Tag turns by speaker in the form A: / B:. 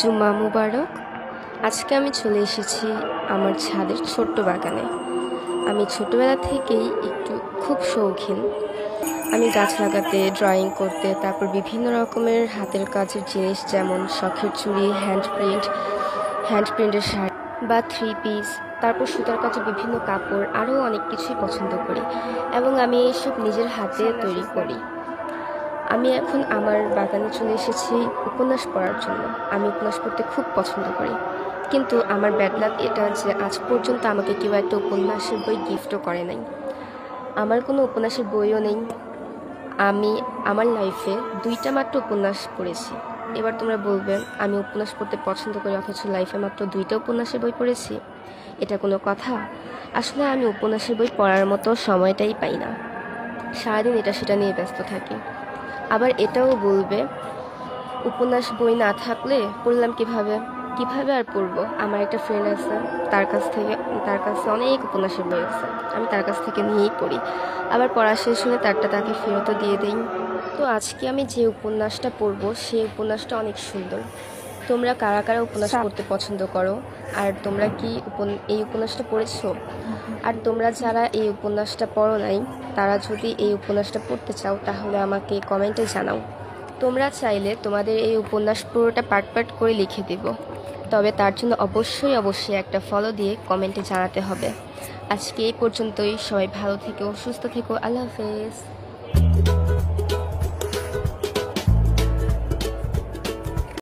A: জুম্মা মুবারক। আজকে আমি চলে এসেছি আমার ছাদের ছোট্ট বাগানে। আমি ছোটবেলা থেকেই একটু খুব শৌখিন। আমি গাছ লাগাতে, ড্রয়িং করতে, তারপর বিভিন্ন রকমের হাতের কাজের জিনিস যেমন শখের চুড়ি, হ্যান্ড প্রিন্টের শাড়ি বা থ্রি পিস, তারপর সুতার কাজে বিভিন্ন কাপড়, আরও অনেক কিছুই পছন্দ করি এবং আমি এইসব নিজের হাতে তৈরি করি। আমি এখন আমার বাগানে চলে এসেছি উপন্যাস পড়ার জন্য। আমি উপন্যাস পড়তে খুব পছন্দ করি, কিন্তু আমার ব্যাড লাক এটা যে আজ পর্যন্ত আমাকে কেউ একটা উপন্যাসের বই গিফটও করে নাই। আমার কোনো উপন্যাসের বইও নেই। আমি আমার লাইফে 2টা মাত্র উপন্যাস পড়েছি। এবার তোমরা বলবে আমি উপন্যাস পড়তে পছন্দ করি অথচ লাইফে মাত্র 2টা উপন্যাসের বই পড়েছি, এটা কোনো কথা? আসলে আমি উপন্যাসের বই পড়ার মতো সময়টাই পাই না। সারাদিন এটা সেটা নিয়ে ব্যস্ত থাকি। আবার এটাও বলবে উপন্যাস বই না থাকলে পড়লাম কিভাবে আর পড়বো? আমার একটা ফ্রেন্ড আছে, তার কাছে অনেক উপন্যাসের বই আছে। আমি তার কাছ থেকে নিয়েই পড়ি, আবার পড়া শেষ হলে তারটা তাকে ফেরতও দিয়ে দিই। তো আজকে আমি যে উপন্যাসটা পড়বো সেই উপন্যাসটা অনেক সুন্দর। তোমরা কারা কারা উপন্যাস পড়তে পছন্দ করো, আর তোমরা কি এই উপন্যাসটা পড়েছো? আর তোমরা যারা এই উপন্যাসটা পড়ো নাই, তারা যদি এই উপন্যাসটা পড়তে চাও তাহলে আমাকে কমেন্টে জানাও। তোমরা চাইলে তোমাদের এই উপন্যাস পুরোটা পার্ট করে লিখে দিব, তবে তার জন্য অবশ্যই একটা ফলো দিয়ে কমেন্টে জানাতে হবে। আজকে এই পর্যন্তই। সবাই ভালো থেকো, সুস্থ থেকো। আল্লাহ হাফেজ।